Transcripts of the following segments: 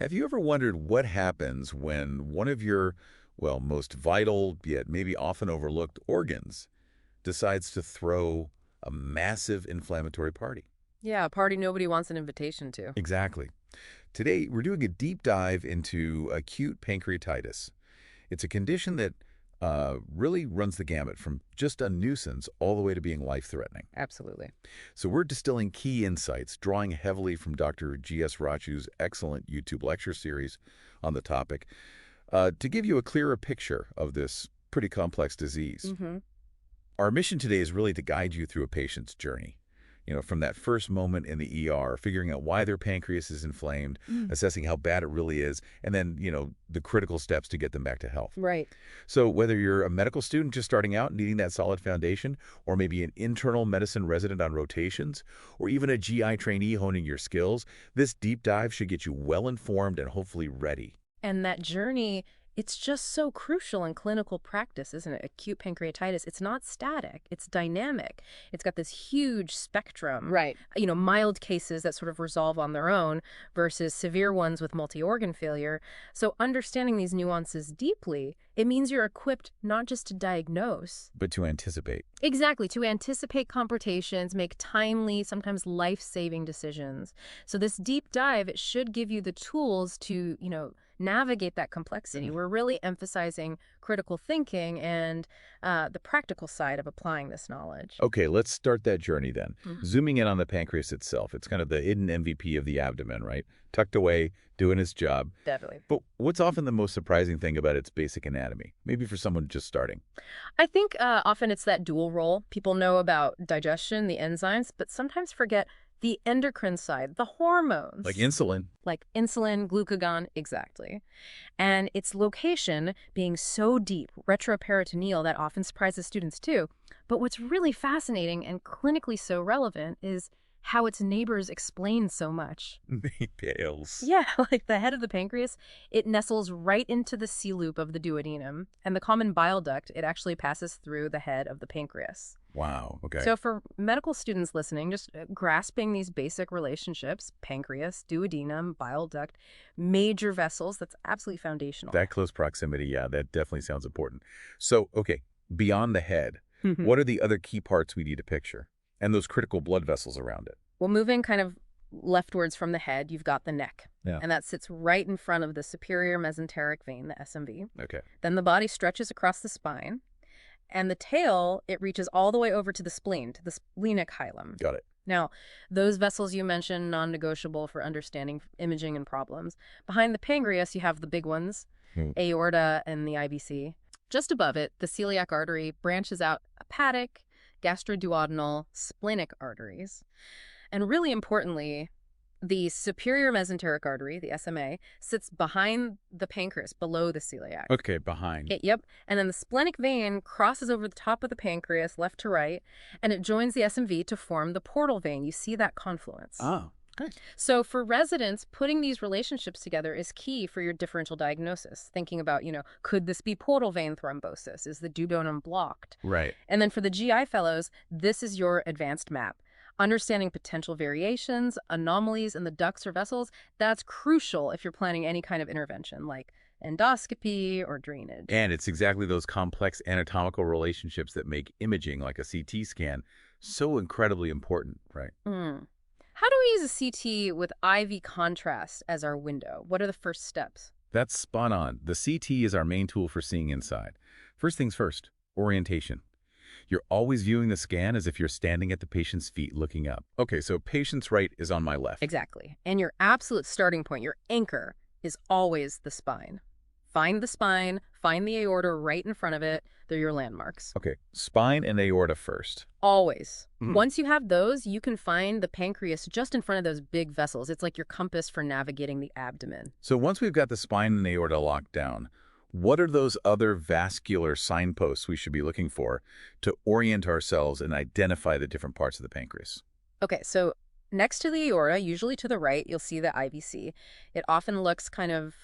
Have you ever wondered what happens when one of your, well, most vital, yet maybe often overlooked organs decides to throw a massive inflammatory party? Yeah, a party nobody wants an invitation to. Exactly. Today, we're doing a deep dive into acute pancreatitis. It's a condition that really runs the gamut from just a nuisance all the way to being life-threatening. Absolutely. So we're distilling key insights, drawing heavily from Dr. G.S. Rachu's excellent YouTube lecture series on the topic, to give you a clearer picture of this pretty complex disease. Mm-hmm. Our mission today is really to guide you through a patient's journey. From that first moment in the ER, figuring out why their pancreas is inflamed, assessing how bad it really is, and then, the critical steps to get them back to health. Right. So whether you're a medical student just starting out needing that solid foundation, or maybe an internal medicine resident on rotations, or even a GI trainee honing your skills, this deep dive should get you well-informed and hopefully ready. And that journey, it's just so crucial in clinical practice, isn't it? Acute pancreatitis, it's not static, it's dynamic. It's got this huge spectrum. Right. Mild cases that sort of resolve on their own versus severe ones with multi-organ failure. So understanding these nuances deeply, it means you're equipped not just to diagnose, But to anticipate. exactly, to anticipate complications, make timely, sometimes life-saving decisions. So this deep dive, it should give you the tools to, navigate that complexity. We're really emphasizing critical thinking and the practical side of applying this knowledge. Okay, let's start that journey then. Zooming in on the pancreas itself. It's kind of the hidden MVP of the abdomen, right? Tucked away, doing its job. Definitely. But what's often the most surprising thing about its basic anatomy? Maybe for someone just starting. I think often it's that dual role. People know about digestion, the enzymes, but sometimes forget the endocrine side, the hormones. Like insulin. Like insulin, glucagon, exactly. And its location being so deep, retroperitoneal, that often surprises students too. But what's really fascinating and clinically so relevant is how its neighbors explain so much. Pales. Yeah, like the head of the pancreas, it nestles right into the C-loop of the duodenum, and the common bile duct, it actually passes through the head of the pancreas. Wow, okay. So for medical students listening, just grasping these basic relationships, pancreas, duodenum, bile duct, major vessels, that's absolutely foundational. That close proximity, yeah, that definitely sounds important. So, okay, beyond the head, what are the other key parts we need to picture? And those critical blood vessels around it? Well, moving kind of leftwards from the head, you've got the neck. Yeah. And that sits right in front of the superior mesenteric vein, the SMV. Okay. Then the body stretches across the spine. And the tail, it reaches all the way over to the spleen, to the splenic hilum. Got it. Now, those vessels you mentioned, non-negotiable for understanding imaging and problems. Behind the pancreas, you have the big ones, aorta and the IVC. Just above it, the celiac artery branches out hepatic, gastroduodenal, splenic arteries. And really importantly, the superior mesenteric artery, the SMA, sits behind the pancreas, below the celiac. Okay, behind. Yep. And then the splenic vein crosses over the top of the pancreas, left to right, and it joins the SMV to form the portal vein. You see that confluence. Oh, okay. So for residents, putting these relationships together is key for your differential diagnosis. Thinking about, could this be portal vein thrombosis? Is the duodenum blocked? Right. And then for the GI fellows, this is your advanced map. Understanding potential variations, anomalies in the ducts or vessels, that's crucial if you're planning any kind of intervention like endoscopy or drainage. And it's exactly those complex anatomical relationships that make imaging, like a CT scan, so incredibly important, right? How do we use a CT with IV contrast as our window? What are the first steps? That's spot on. The CT is our main tool for seeing inside. First things first, orientation. You're always viewing the scan as if you're standing at the patient's feet looking up. Okay, so patient's right is on my left. Exactly. And your absolute starting point, your anchor, is always the spine. Find the spine, find the aorta right in front of it. They're your landmarks. Okay, spine and aorta first. Always. Once you have those, you can find the pancreas just in front of those big vessels. It's like your compass for navigating the abdomen. So once we've got the spine and aorta locked down, what are those other vascular signposts we should be looking for to orient ourselves and identify the different parts of the pancreas? Okay, so next to the aorta, usually to the right, you'll see the IVC. It often looks kind of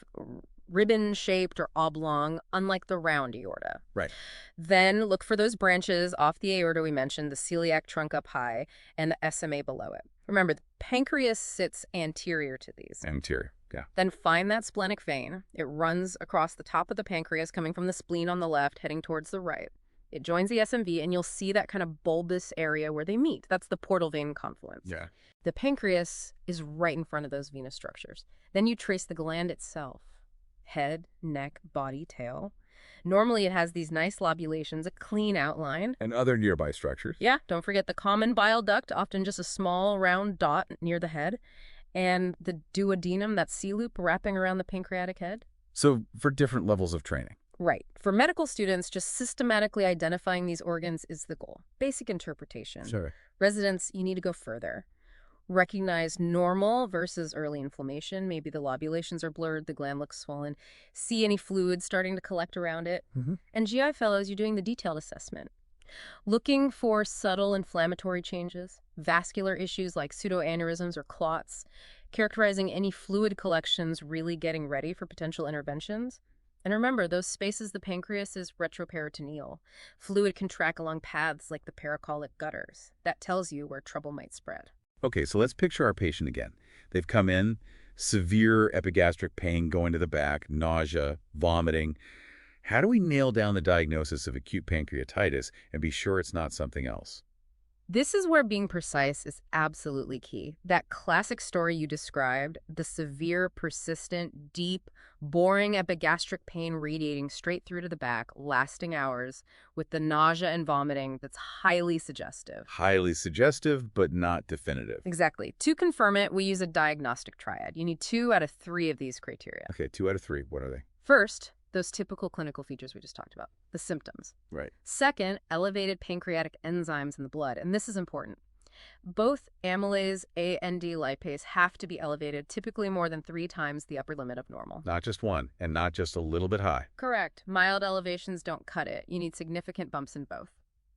ribbon-shaped or oblong, unlike the round aorta. Right. Then look for those branches off the aorta we mentioned, the celiac trunk up high, and the SMA below it. Remember, the pancreas sits anterior to these. Anterior. Yeah. Then find that splenic vein. It runs across the top of the pancreas, coming from the spleen on the left, heading towards the right. It joins the SMV, and you'll see that kind of bulbous area where they meet. That's the portal vein confluence. Yeah. The pancreas is right in front of those venous structures. Then you trace the gland itself. Head, neck, body, tail. Normally it has these nice lobulations, a clean outline. And other nearby structures. Yeah, don't forget the common bile duct, often just a small round dot near the head. And the duodenum, that C-loop wrapping around the pancreatic head. So for different levels of training. Right. For medical students, just systematically identifying these organs is the goal. Basic interpretation. Sure. Residents, you need to go further. Recognize normal versus early inflammation. Maybe the lobulations are blurred, the gland looks swollen. See any fluid starting to collect around it. And GI fellows, you're doing the detailed assessment. Looking for subtle inflammatory changes, vascular issues like pseudoaneurysms or clots, characterizing any fluid collections, really getting ready for potential interventions. And remember, those spaces, the pancreas is retroperitoneal. Fluid can track along paths like the pericolic gutters. That tells you where trouble might spread. Okay, so let's picture our patient again. They've come in, severe epigastric pain going to the back, nausea, vomiting. How do we nail down the diagnosis of acute pancreatitis and be sure it's not something else? This is where being precise is absolutely key. That classic story you described, the severe, persistent, deep, boring epigastric pain radiating straight through to the back, lasting hours, with the nausea and vomiting, that's highly suggestive. Highly suggestive, but not definitive. Exactly. To confirm it, we use a diagnostic triad. You need 2 out of 3 of these criteria. Okay, 2 out of 3. What are they? First, those typical clinical features we just talked about, the symptoms. Right. Second, elevated pancreatic enzymes in the blood, and this is important. Both amylase A and D lipase have to be elevated, typically more than 3 times the upper limit of normal. Not just one, and not just a little bit high. Correct. Mild elevations don't cut it. You need significant bumps in both.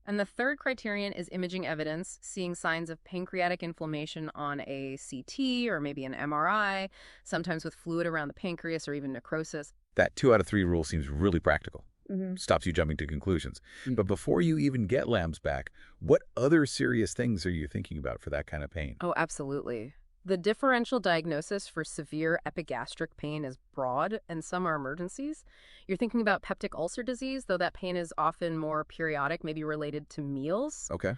And the third criterion is imaging evidence, seeing signs of pancreatic inflammation on a CT or maybe an MRI, sometimes with fluid around the pancreas or even necrosis. That 2 out of 3 rule seems really practical. Stops you jumping to conclusions. But before you even get lambs back, what other serious things are you thinking about for that kind of pain? Oh, absolutely. The differential diagnosis for severe epigastric pain is broad, and some are emergencies. You're thinking about peptic ulcer disease, though that pain is often more periodic, maybe related to meals. Okay.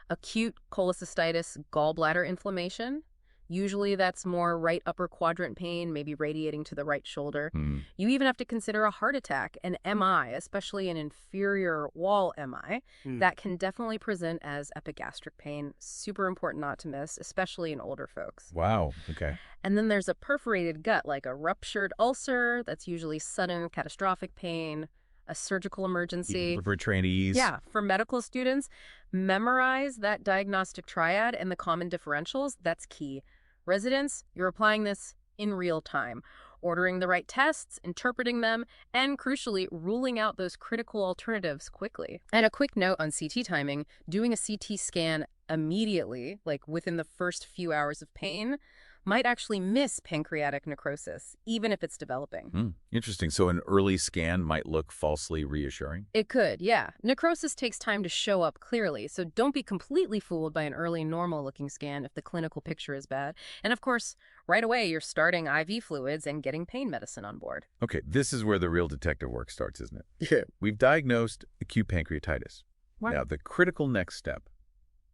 Acute cholecystitis, gallbladder inflammation. Usually that's more right upper quadrant pain, maybe radiating to the right shoulder. You even have to consider a heart attack, an MI, especially an inferior wall MI. That can definitely present as epigastric pain. Super important not to miss, especially in older folks. Wow. Okay. And then there's a perforated gut, like a ruptured ulcer. That's usually sudden catastrophic pain, a surgical emergency. For trainees. Yeah, for medical students, memorize that diagnostic triad and the common differentials. That's key. Residents, you're applying this in real time, ordering the right tests, interpreting them, and crucially, ruling out those critical alternatives quickly. And a quick note on CT timing, doing a CT scan immediately, like within the first few hours of pain, might actually miss pancreatic necrosis, even if it's developing. Interesting. So an early scan might look falsely reassuring? It could, yeah. Necrosis takes time to show up clearly, so don't be completely fooled by an early normal-looking scan if the clinical picture is bad. And of course, right away, you're starting IV fluids and getting pain medicine on board. Okay, this is where the real detective work starts, isn't it? Yeah. We've diagnosed acute pancreatitis. Wow. Now, the critical next step,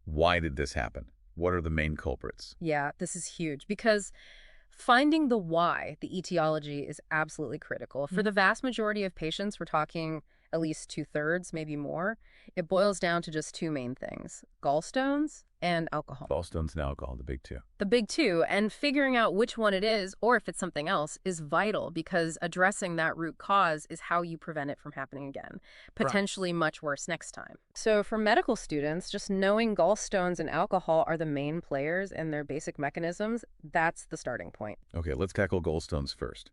why did this happen? What are the main culprits? Yeah, this is huge because finding the why, the etiology, is absolutely critical. For the vast majority of patients, we're talking at least 2/3, maybe more, it boils down to just 2 main things: gallstones and alcohol. Gallstones and alcohol, the big 2. The big 2, and figuring out which one it is, or if it's something else, is vital because addressing that root cause is how you prevent it from happening again, potentially much worse next time. So for medical students, just knowing gallstones and alcohol are the main players and their basic mechanisms, that's the starting point. Okay, let's tackle gallstones first.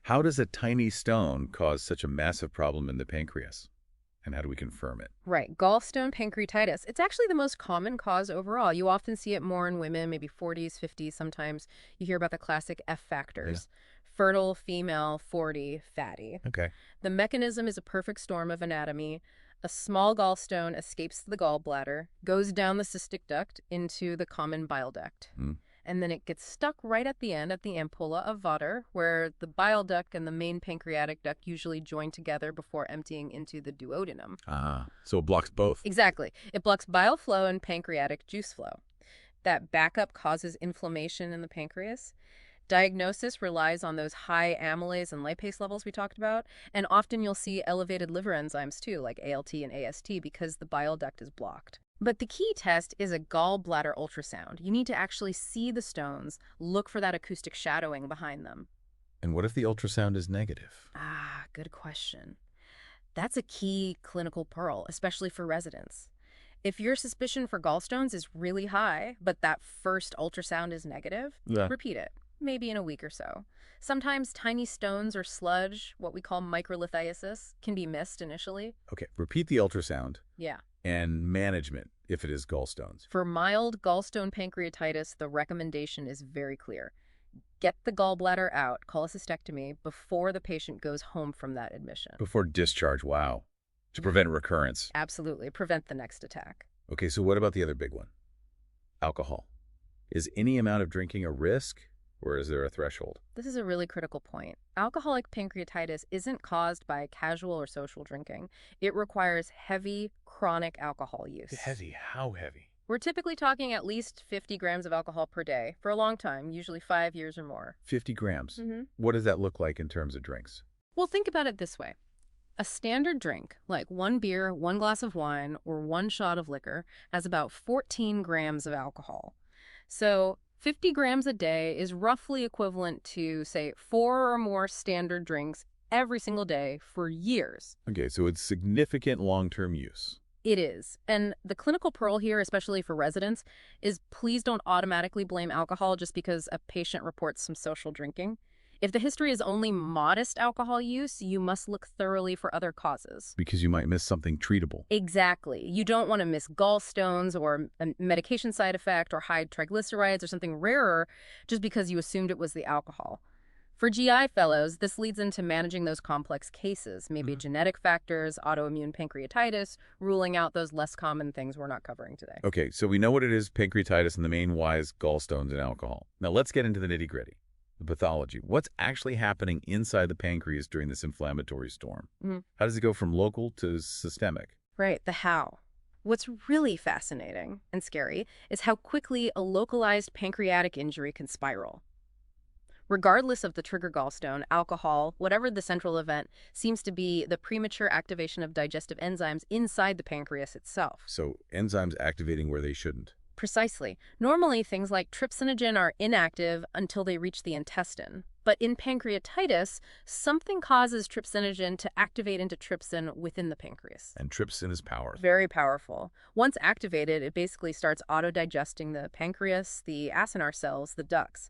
How does a tiny stone cause such a massive problem in the pancreas? And how do we confirm it? Right. Gallstone pancreatitis. It's actually the most common cause overall. You often see it more in women, maybe 40s, 50s. Sometimes you hear about the classic F factors. Yeah. Fertile, female, 40, fatty. Okay. The mechanism is a perfect storm of anatomy. A small gallstone escapes the gallbladder, goes down the cystic duct into the common bile duct. and then it gets stuck right at the end at the ampulla of Vater, where the bile duct and the main pancreatic duct usually join together before emptying into the duodenum. Ah, so it blocks both. Exactly. It blocks bile flow and pancreatic juice flow. That backup causes inflammation in the pancreas. Diagnosis relies on those high amylase and lipase levels we talked about, and often you'll see elevated liver enzymes too, like ALT and AST, because the bile duct is blocked. But the key test is a gallbladder ultrasound. You need to actually see the stones, look for that acoustic shadowing behind them. And what if the ultrasound is negative? Ah, good question. That's a key clinical pearl, especially for residents. If your suspicion for gallstones is really high, but that first ultrasound is negative, repeat it, maybe in a week or so. Sometimes tiny stones or sludge, what we call microlithiasis, can be missed initially. Okay, repeat the ultrasound. Yeah. And management if it is gallstones. For mild gallstone pancreatitis, the recommendation is very clear. Get the gallbladder out, cholecystectomy, before the patient goes home from that admission. Before discharge, wow. To prevent recurrence. Absolutely. Prevent the next attack. Okay, so what about the other big one? Alcohol. Is any amount of drinking a risk, or is there a threshold? This is a really critical point. Alcoholic pancreatitis isn't caused by casual or social drinking. It requires heavy, chronic alcohol use. Heavy? How heavy? We're typically talking at least 50 grams of alcohol per day for a long time, usually 5 years or more. 50 grams? Mm-hmm. What does that look like in terms of drinks? Well, think about it this way. A standard drink, like 1 beer, 1 glass of wine, or 1 shot of liquor, has about 14 grams of alcohol. So 50 grams a day is roughly equivalent to, say, 4 or more standard drinks every single day for years. Okay, so it's significant long-term use. It is. And the clinical pearl here, especially for residents, is please don't automatically blame alcohol just because a patient reports some social drinking. If the history is only modest alcohol use, you must look thoroughly for other causes. Because you might miss something treatable. Exactly. You don't want to miss gallstones or a medication side effect or high triglycerides or something rarer just because you assumed it was the alcohol. For GI fellows, this leads into managing those complex cases, maybe genetic factors, autoimmune pancreatitis, ruling out those less common things we're not covering today. Okay, so we know what it is, pancreatitis, and the main whys, gallstones and alcohol. Now let's get into the nitty-gritty. The pathology. What's actually happening inside the pancreas during this inflammatory storm? How does it go from local to systemic? Right, the how. What's really fascinating and scary is how quickly a localized pancreatic injury can spiral. Regardless of the trigger gallstone, alcohol, whatever the central event, seems to be the premature activation of digestive enzymes inside the pancreas itself. So enzymes activating where they shouldn't. Precisely. Normally, things like trypsinogen are inactive until they reach the intestine. But in pancreatitis, something causes trypsinogen to activate into trypsin within the pancreas. And trypsin is powerful. Very powerful. Once activated, it basically starts auto-digesting the pancreas, the acinar cells, the ducts.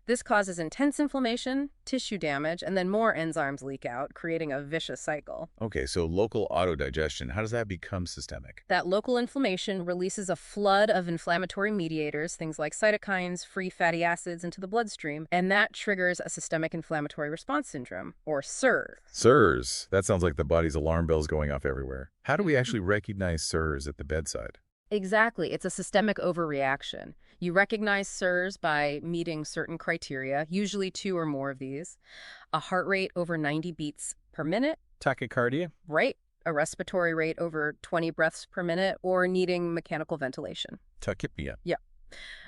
This causes intense inflammation, tissue damage, and then more enzymes leak out, creating a vicious cycle. Okay, so local autodigestion, how does that become systemic? That local inflammation releases a flood of inflammatory mediators, things like cytokines, free fatty acids, into the bloodstream, and that triggers a systemic inflammatory response syndrome, or SIRS. SIRS. That sounds like the body's alarm bells going off everywhere. How do we actually recognize SIRS at the bedside? Exactly. It's a systemic overreaction. You recognize SIRS by meeting certain criteria, usually 2 or more of these. A heart rate over 90 beats per minute. Tachycardia? Right. A respiratory rate over 20 breaths per minute, or needing mechanical ventilation. Tachypnea? Yeah.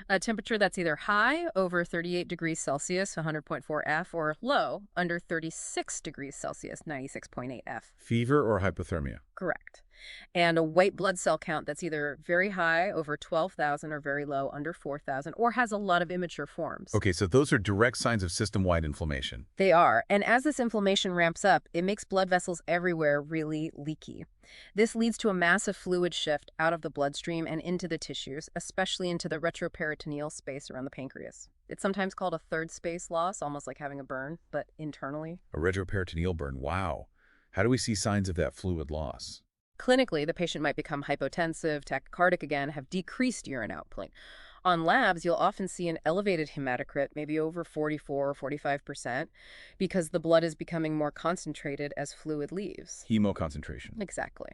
A temperature that's either high, over 38 degrees Celsius, 100.4 F, or low, under 36 degrees Celsius, 96.8 F. Fever or hypothermia? Correct. And a white blood cell count that's either very high, over 12,000, or very low, under 4,000, or has a lot of immature forms. Okay, so those are direct signs of system-wide inflammation. They are. And as this inflammation ramps up, it makes blood vessels everywhere really leaky. This leads to a massive fluid shift out of the bloodstream and into the tissues, especially into the retroperitoneal space around the pancreas. It's sometimes called a third space loss, almost like having a burn, but internally. A retroperitoneal burn, wow. How do we see signs of that fluid loss? Clinically, the patient might become hypotensive, tachycardic again, have decreased urine output. On labs, you'll often see an elevated hematocrit, maybe over 44 or 45%, because the blood is becoming more concentrated as fluid leaves. Hemoconcentration. Exactly.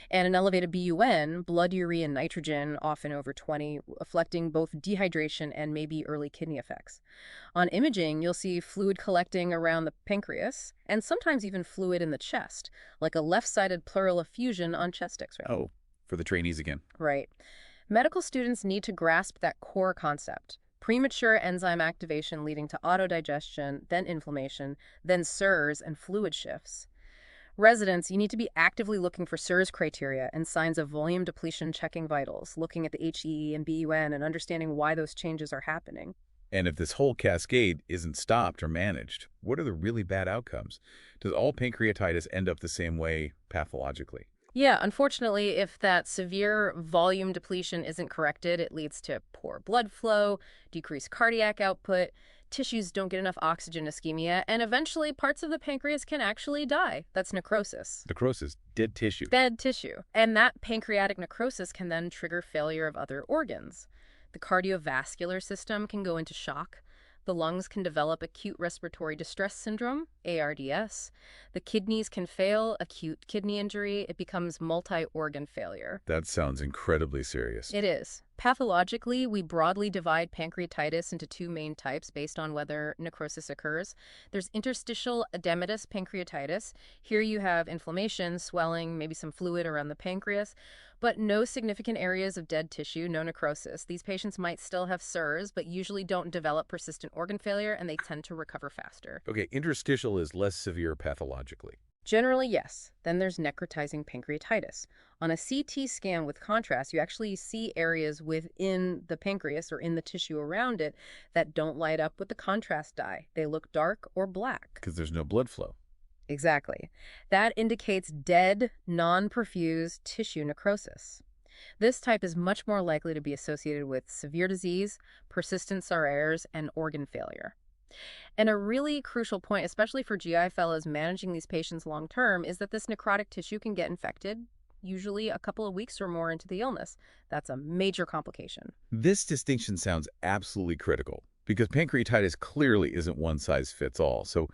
And an elevated BUN, blood urea and nitrogen, often over 20, reflecting both dehydration and maybe early kidney effects. On imaging, you'll see fluid collecting around the pancreas and sometimes even fluid in the chest, like a left-sided pleural effusion on chest x-ray. Oh, for the trainees again. Right. Medical students need to grasp that core concept. Premature enzyme activation leading to autodigestion, then inflammation, then SIRS and fluid shifts. Residents, you need to be actively looking for SIRS criteria and signs of volume depletion, checking vitals, looking at the HEE and BUN and understanding why those changes are happening. And if this whole cascade isn't stopped or managed, what are the really bad outcomes? Does all pancreatitis end up the same way pathologically? Yeah, unfortunately, if that severe volume depletion isn't corrected, it leads to poor blood flow, decreased cardiac output, tissues don't get enough oxygen, ischemia, and eventually parts of the pancreas can actually die. That's necrosis. Necrosis, dead tissue. Dead tissue. And that pancreatic necrosis can then trigger failure of other organs. The cardiovascular system can go into shock. The lungs can develop acute respiratory distress syndrome, ARDS. The kidneys can fail, acute kidney injury. It becomes multi-organ failure. That sounds incredibly serious. It is. Pathologically, we broadly divide pancreatitis into two main types based on whether necrosis occurs. There's interstitial edematous pancreatitis. Here you have inflammation, swelling, maybe some fluid around the pancreas, but no significant areas of dead tissue, no necrosis. These patients might still have SIRS, but usually don't develop persistent organ failure, and they tend to recover faster. Okay, interstitial is less severe pathologically. Generally, yes. Then there's necrotizing pancreatitis. On a CT scan with contrast, you actually see areas within the pancreas or in the tissue around it that don't light up with the contrast dye. They look dark or black. Because there's no blood flow. Exactly. That indicates dead, non-perfused tissue necrosis. This type is much more likely to be associated with severe disease, persistent SARAs, and organ failure. And a really crucial point, especially for GI fellows managing these patients long-term, is that this necrotic tissue can get infected, usually a couple of weeks or more into the illness. That's a major complication. This distinction sounds absolutely critical because pancreatitis clearly isn't one size fits all. So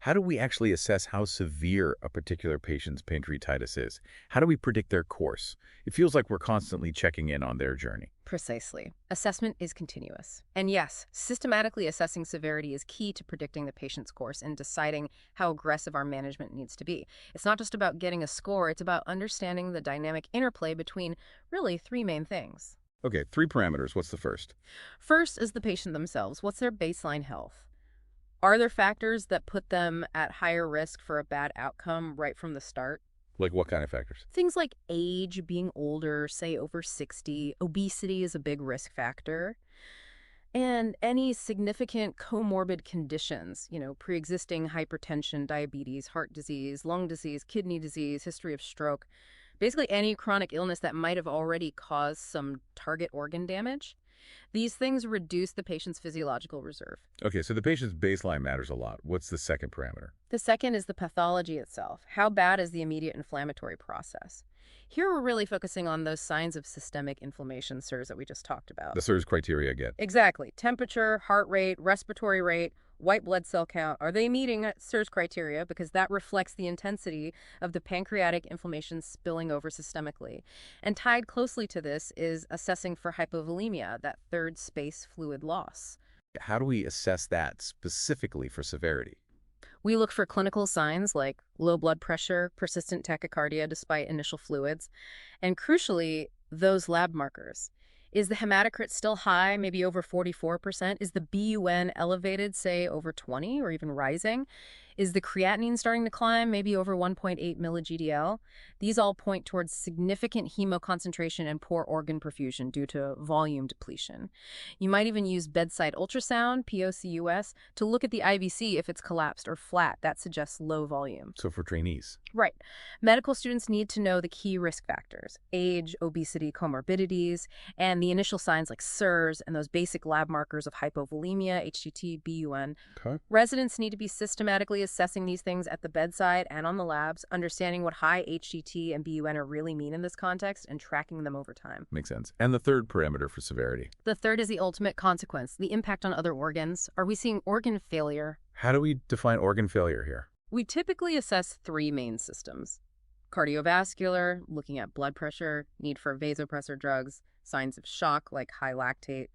how do we actually assess how severe a particular patient's pancreatitis is? How do we predict their course? It feels like we're constantly checking in on their journey. Precisely. Assessment is continuous. And yes, systematically assessing severity is key to predicting the patient's course and deciding how aggressive our management needs to be. It's not just about getting a score, it's about understanding the dynamic interplay between really three main things. Okay, 3 parameters. What's the first? First is the patient themselves. What's their baseline health? Are there factors that put them at higher risk for a bad outcome right from the start? Like what kind of factors? Things like age, being older, say over 60, obesity is a big risk factor, and any significant comorbid conditions, pre-existing hypertension, diabetes, heart disease, lung disease, kidney disease, history of stroke, basically any chronic illness that might have already caused some target organ damage. These things reduce the patient's physiological reserve. Okay, so the patient's baseline matters a lot. What's the second parameter? The second is the pathology itself. How bad is the immediate inflammatory process? Here we're really focusing on those signs of systemic inflammation, SIRS, that we just talked about. The SIRS criteria again. Exactly. Temperature, heart rate, respiratory rate, white blood cell count. Are they meeting SIRS criteria? Because that reflects the intensity of the pancreatic inflammation spilling over systemically. And tied closely to this is assessing for hypovolemia, that third space fluid loss. How do we assess that specifically for severity? We look for clinical signs like low blood pressure, persistent tachycardia despite initial fluids, and crucially, those lab markers. Is the hematocrit still high, maybe over 44%? Is the BUN elevated, say, over 20 or even rising? Is the creatinine starting to climb, maybe over 1.8 milli-GDL? These all point towards significant hemoconcentration and poor organ perfusion due to volume depletion. You might even use bedside ultrasound, POCUS, to look at the IVC if it's collapsed or flat. That suggests low volume. So for trainees. Right. Medical students need to know the key risk factors: age, obesity, comorbidities, and the initial signs like SIRS and those basic lab markers of hypovolemia, HTT, BUN. Okay. Residents need to be systematically assessing these things at the bedside and on the labs, understanding what high HTT and BUN really mean in this context, and tracking them over time. Makes sense. And the third parameter for severity? The third is the ultimate consequence, the impact on other organs. Are we seeing organ failure? How do we define organ failure here? We typically assess three main systems: Cardiovascular, looking at blood pressure, need for vasopressor drugs, signs of shock like high lactate.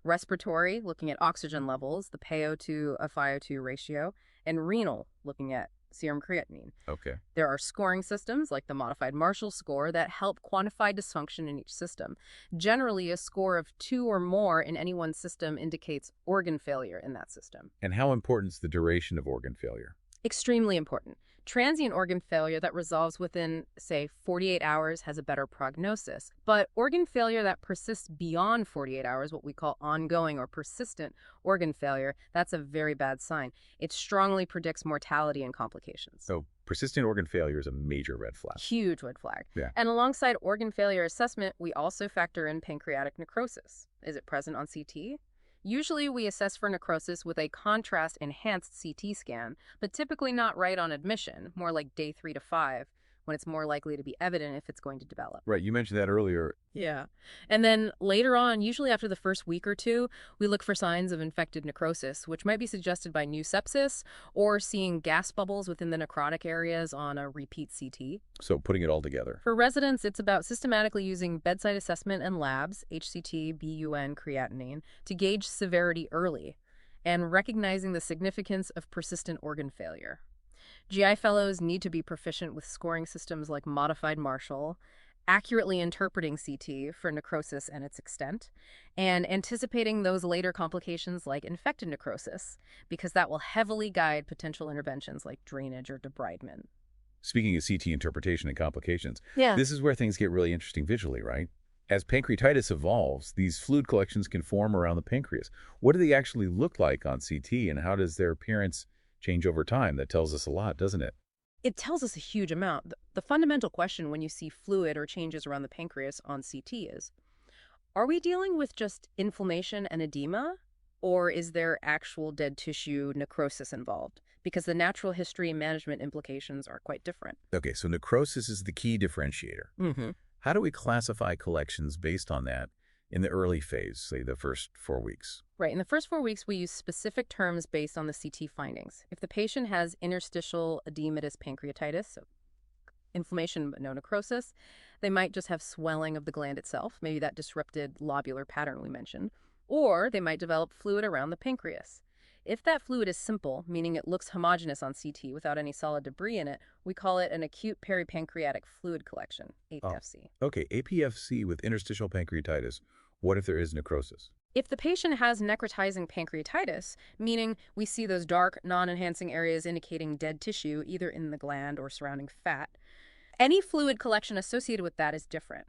Respiratory, looking at oxygen levels, the PaO to FiO2 ratio. And renal, looking at serum creatinine. Okay. There are scoring systems like the modified Marshall score that help quantify dysfunction in each system. Generally, a score of 2 or more in any one system indicates organ failure in that system. And how important is the duration of organ failure? Extremely important. Transient organ failure that resolves within, say, 48 hours has a better prognosis. But organ failure that persists beyond 48 hours, what we call ongoing or persistent organ failure, that's a very bad sign. It strongly predicts mortality and complications. So persistent organ failure is a major red flag. Huge red flag. Yeah. And alongside organ failure assessment, we also factor in pancreatic necrosis. Is it present on CT? Usually we assess for necrosis with a contrast-enhanced CT scan, but typically not right on admission, more like day 3 to 5, when it's more likely to be evident if it's going to develop. Right, you mentioned that earlier. Yeah. And then later on, usually after the first week or two, we look for signs of infected necrosis, which might be suggested by new sepsis or seeing gas bubbles within the necrotic areas on a repeat CT. So putting it all together. For residents, it's about systematically using bedside assessment and labs, HCT, BUN, creatinine, to gauge severity early and recognizing the significance of persistent organ failure. GI fellows need to be proficient with scoring systems like modified Marshall, accurately interpreting CT for necrosis and its extent, and anticipating those later complications like infected necrosis, because that will heavily guide potential interventions like drainage or debridement. Speaking of CT interpretation and complications, Yeah. this is where things get really interesting visually, right? As pancreatitis evolves, these fluid collections can form around the pancreas. What do they actually look like on CT, and how does their appearance change over time? That tells us a lot, doesn't it? It tells us a huge amount. The fundamental question when you see fluid or changes around the pancreas on CT is, are we dealing with just inflammation and edema, or is there actual dead tissue necrosis involved? Because the natural history and management implications are quite different. Okay, so necrosis is the key differentiator. Mm-hmm. How do we classify collections based on that in the early phase, say the first 4 weeks? Right. In the first 4 weeks, we use specific terms based on the CT findings. If the patient has interstitial edematous pancreatitis, so inflammation but no necrosis, they might just have swelling of the gland itself, maybe that disrupted lobular pattern we mentioned, or they might develop fluid around the pancreas. If that fluid is simple, meaning it looks homogeneous on CT without any solid debris in it, we call it an acute peripancreatic fluid collection, APFC. Okay, APFC with interstitial pancreatitis. What if there is necrosis? If the patient has necrotizing pancreatitis, meaning we see those dark, non-enhancing areas indicating dead tissue either in the gland or surrounding fat, any fluid collection associated with that is different.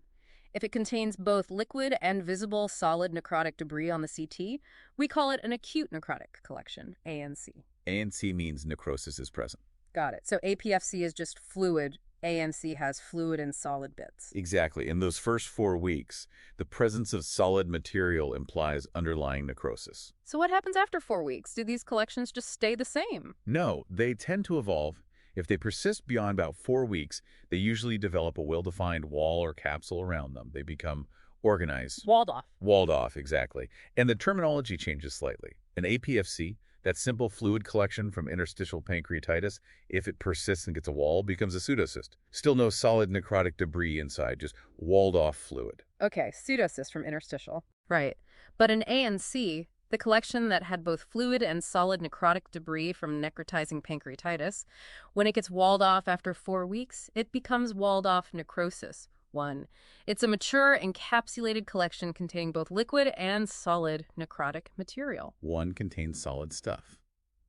If it contains both liquid and visible solid necrotic debris on the CT, we call it an acute necrotic collection, ANC. ANC means necrosis is present. Got it. So APFC is just fluid. ANC has fluid and solid bits. Exactly. In those first 4 weeks, the presence of solid material implies underlying necrosis. So what happens after 4 weeks? Do these collections just stay the same? No, they tend to evolve. If they persist beyond about 4 weeks, they usually develop a well-defined wall or capsule around them. They become organized. Walled off. Walled off, exactly. And the terminology changes slightly. An APFC, that simple fluid collection from interstitial pancreatitis, if it persists and gets a wall, becomes a pseudocyst. Still no solid necrotic debris inside, just walled-off fluid. Okay, pseudocyst from interstitial. Right. But an ANC, the collection that had both fluid and solid necrotic debris from necrotizing pancreatitis, when it gets walled off after 4 weeks, it becomes walled-off necrosis. 1. It's a mature, encapsulated collection containing both liquid and solid necrotic material. 1 contains solid stuff.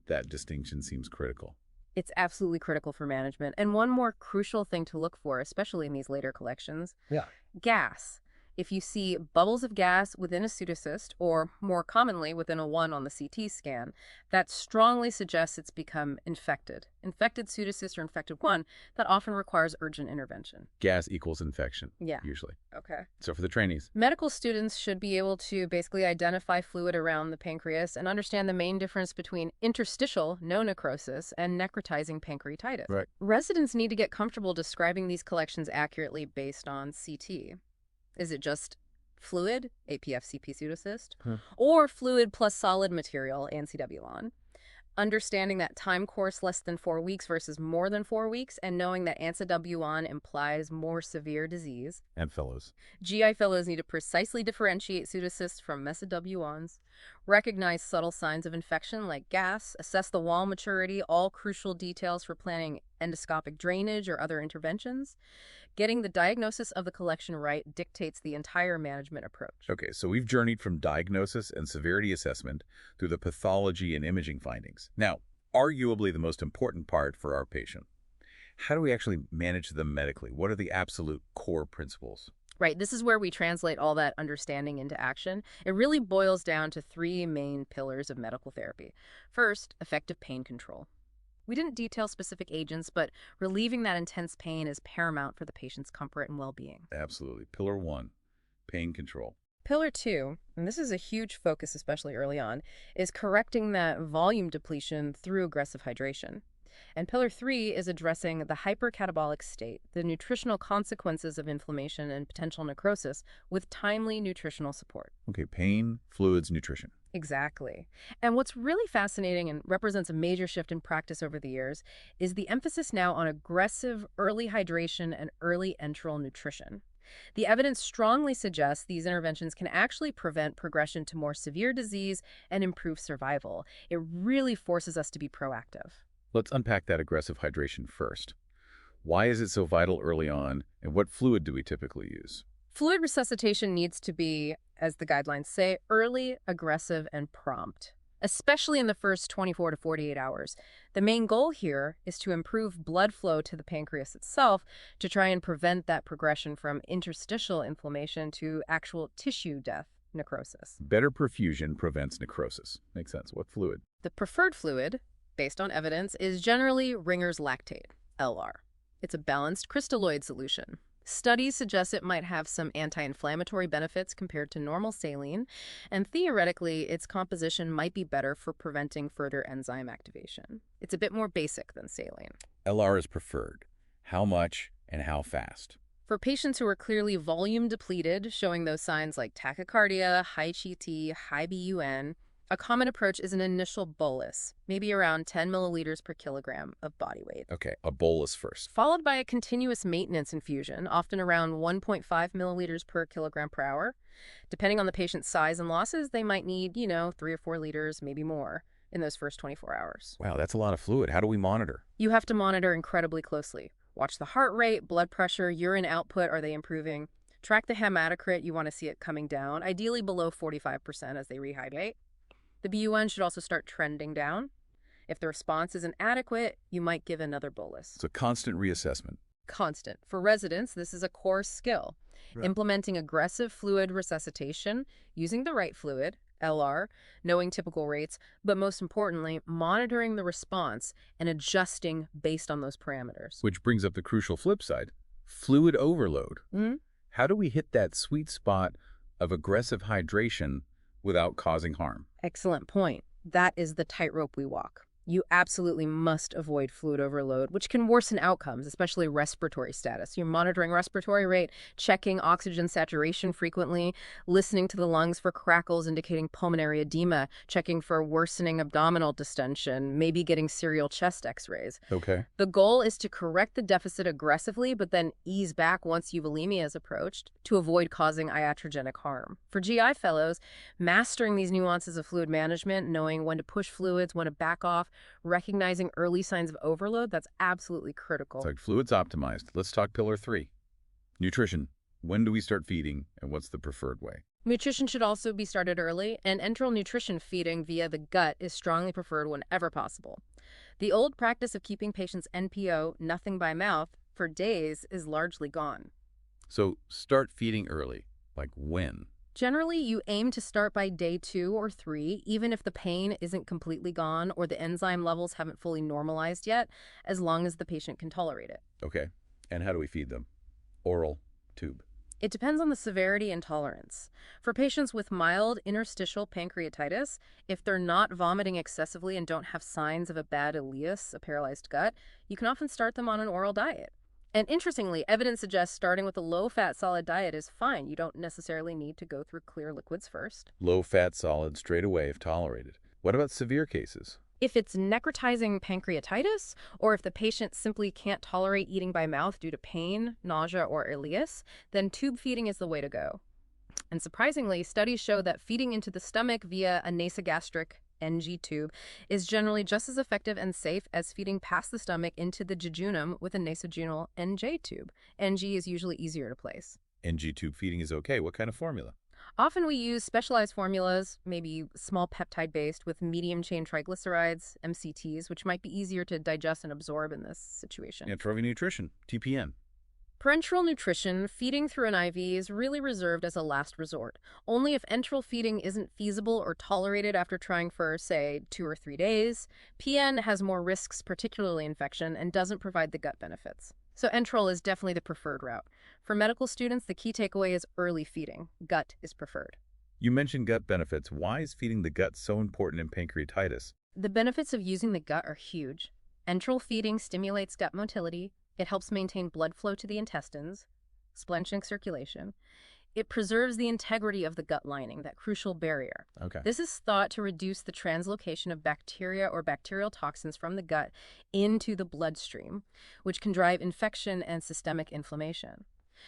That distinction seems critical. It's absolutely critical for management. And one more crucial thing to look for, especially in these later collections, gas. If you see bubbles of gas within a pseudocyst, or more commonly within a 1 on the CT scan, that strongly suggests it's become infected. Infected pseudocyst or infected 1, that often requires urgent intervention. Gas equals infection, Yeah. usually. Okay. So for the trainees, Medical students should be able to basically identify fluid around the pancreas and understand the main difference between interstitial, no necrosis, and necrotizing pancreatitis. Right. Residents need to get comfortable describing these collections accurately based on CT. Is it just fluid, APFCP pseudocyst, or fluid plus solid material, ANCWLON? Understanding that time course less than 4 weeks versus more than 4 weeks, and knowing that ANSA-W1 implies more severe disease. And fellows. GI fellows need to precisely differentiate pseudocysts from mesoW1s, recognize subtle signs of infection like gas, assess the wall maturity, all crucial details for planning endoscopic drainage or other interventions. Getting the diagnosis of the collection right dictates the entire management approach. Okay, so we've journeyed from diagnosis and severity assessment through the pathology and imaging findings. Now, arguably the most important part for our patient. How do we actually manage them medically? What are the absolute core principles? Right, this is where we translate all that understanding into action. It really boils down to three main pillars of medical therapy. First, effective pain control. We didn't detail specific agents, but relieving that intense pain is paramount for the patient's comfort and well-being. Absolutely. Pillar 1, pain control. Pillar 2, and this is a huge focus, especially early on, is correcting that volume depletion through aggressive hydration. And Pillar 3 is addressing the hypercatabolic state, the nutritional consequences of inflammation and potential necrosis, with timely nutritional support. Okay, pain, fluids, nutrition. Exactly. And what's really fascinating and represents a major shift in practice over the years is the emphasis now on aggressive early hydration and early enteral nutrition. The evidence strongly suggests these interventions can actually prevent progression to more severe disease and improve survival. It really forces us to be proactive. Let's unpack that aggressive hydration first. Why is it so vital early on, and what fluid do we typically use? Fluid resuscitation needs to be, as the guidelines say, early, aggressive, and prompt, especially in the first 24 to 48 hours. The main goal here is to improve blood flow to the pancreas itself to try and prevent that progression from interstitial inflammation to actual tissue death, necrosis. Better perfusion prevents necrosis. Makes sense. What fluid? The preferred fluid, based on evidence, is generally Ringer's lactate, LR. It's a balanced crystalloid solution. Studies suggest it might have some anti-inflammatory benefits compared to normal saline, and theoretically, its composition might be better for preventing further enzyme activation. It's a bit more basic than saline. LR is preferred. How much and how fast? For patients who are clearly volume depleted, showing those signs like tachycardia, high GT, high BUN, a common approach is an initial bolus, maybe around 10 milliliters per kilogram of body weight. Okay, a bolus first. Followed by a continuous maintenance infusion, often around 1.5 milliliters per kilogram per hour. Depending on the patient's size and losses, they might need, 3 or 4 liters, maybe more, in those first 24 hours. Wow, that's a lot of fluid. How do we monitor? You have to monitor incredibly closely. Watch the heart rate, blood pressure, urine output, are they improving? Track the hematocrit, you want to see it coming down, ideally below 45% as they rehydrate. The BUN should also start trending down. If the response isn't adequate, you might give another bolus. It's a constant reassessment. Constant. For residents, this is a core skill. Right. Implementing aggressive fluid resuscitation, using the right fluid, LR, knowing typical rates, but most importantly, monitoring the response and adjusting based on those parameters. Which brings up the crucial flip side, fluid overload. Mm-hmm. How do we hit that sweet spot of aggressive hydration without causing harm? Excellent point. That is the tightrope we walk. You absolutely must avoid fluid overload, which can worsen outcomes, especially respiratory status. You're monitoring respiratory rate, checking oxygen saturation frequently, listening to the lungs for crackles indicating pulmonary edema, checking for worsening abdominal distension, maybe getting serial chest x-rays. Okay. The goal is to correct the deficit aggressively, but then ease back once euvolemia is approached to avoid causing iatrogenic harm. For GI fellows, mastering these nuances of fluid management, knowing when to push fluids, when to back off, recognizing early signs of overload, that's absolutely critical. It's like fluids optimized. Let's talk pillar 3. Nutrition. When do we start feeding, and what's the preferred way? Nutrition should also be started early, and enteral nutrition feeding via the gut is strongly preferred whenever possible. The old practice of keeping patients NPO, nothing by mouth, for days is largely gone. So start feeding early. Like when? Generally, you aim to start by day 2 or 3, even if the pain isn't completely gone or the enzyme levels haven't fully normalized yet, as long as the patient can tolerate it. Okay. And how do we feed them? Oral, tube? It depends on the severity and tolerance. For patients with mild interstitial pancreatitis, if they're not vomiting excessively and don't have signs of a bad ileus, a paralyzed gut, you can often start them on an oral diet. And interestingly, evidence suggests starting with a low-fat solid diet is fine. You don't necessarily need to go through clear liquids first. Low-fat solid straight away if tolerated. What about severe cases? If it's necrotizing pancreatitis, or if the patient simply can't tolerate eating by mouth due to pain, nausea, or ileus, then tube feeding is the way to go. And surprisingly, studies show that feeding into the stomach via a nasogastric NG tube is generally just as effective and safe as feeding past the stomach into the jejunum with a nasogenal NJ tube. NG is usually easier to place. NG tube feeding is okay. What kind of formula? Often we use specialized formulas, maybe small peptide-based with medium-chain triglycerides, MCTs, which might be easier to digest and absorb in this situation. Enteral nutrition, TPN. Parenteral nutrition, feeding through an IV, is really reserved as a last resort. Only if enteral feeding isn't feasible or tolerated after trying for, say, 2 or 3 days. PN has more risks, particularly infection, and doesn't provide the gut benefits. So enteral is definitely the preferred route. For medical students, the key takeaway is early feeding. Gut is preferred. You mentioned gut benefits. Why is feeding the gut so important in pancreatitis? The benefits of using the gut are huge. Enteral feeding stimulates gut motility. It helps maintain blood flow to the intestines, splanchnic circulation. It preserves the integrity of the gut lining, that crucial barrier. Okay. This is thought to reduce the translocation of bacteria or bacterial toxins from the gut into the bloodstream, which can drive infection and systemic inflammation.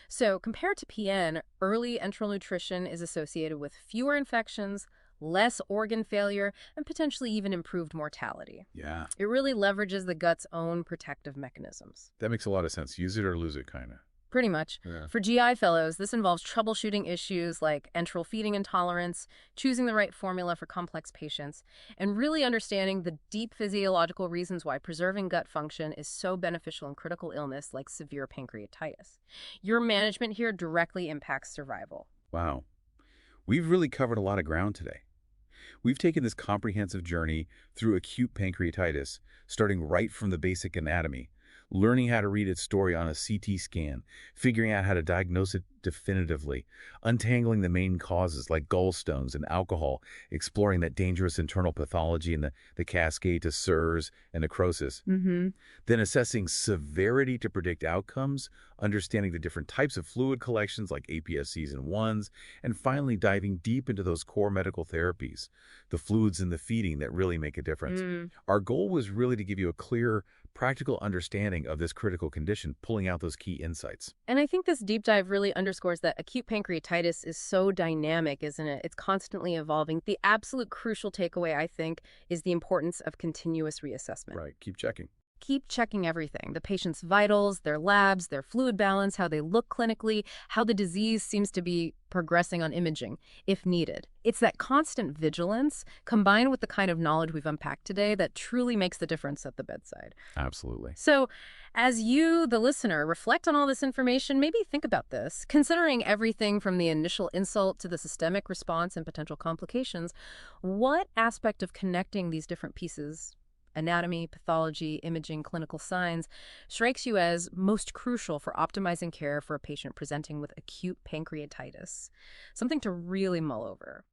So, compared to PN, early enteral nutrition is associated with fewer infections, less organ failure, and potentially even improved mortality. Yeah. It really leverages the gut's own protective mechanisms. That makes a lot of sense. Use it or lose it, kind of. Pretty much. Yeah. For GI fellows, this involves troubleshooting issues like enteral feeding intolerance, choosing the right formula for complex patients, and really understanding the deep physiological reasons why preserving gut function is so beneficial in critical illness like severe pancreatitis. Your management here directly impacts survival. Wow. We've really covered a lot of ground today. We've taken this comprehensive journey through acute pancreatitis, starting right from the basic anatomy, learning how to read its story on a CT scan, figuring out how to diagnose it definitively, untangling the main causes like gallstones and alcohol, exploring that dangerous internal pathology and the cascade to SIRS and necrosis, then assessing severity to predict outcomes, understanding the different types of fluid collections like APSCs and ones, and finally diving deep into those core medical therapies, the fluids and the feeding that really make a difference. Our goal was really to give you a clear, practical understanding of this critical condition, pulling out those key insights. And I think this deep dive really underscores that acute pancreatitis is so dynamic, isn't it? It's constantly evolving. The absolute crucial takeaway, I think, is the importance of continuous reassessment. Right. Keep checking. Keep checking everything, the patient's vitals, their labs, their fluid balance, how they look clinically, how the disease seems to be progressing on imaging, if needed. It's that constant vigilance combined with the kind of knowledge we've unpacked today that truly makes the difference at the bedside. Absolutely. So as you, the listener, reflect on all this information, maybe think about this. Considering everything from the initial insult to the systemic response and potential complications, what aspect of connecting these different pieces, anatomy, pathology, imaging, clinical signs, strikes you as most crucial for optimizing care for a patient presenting with acute pancreatitis? Something to really mull over.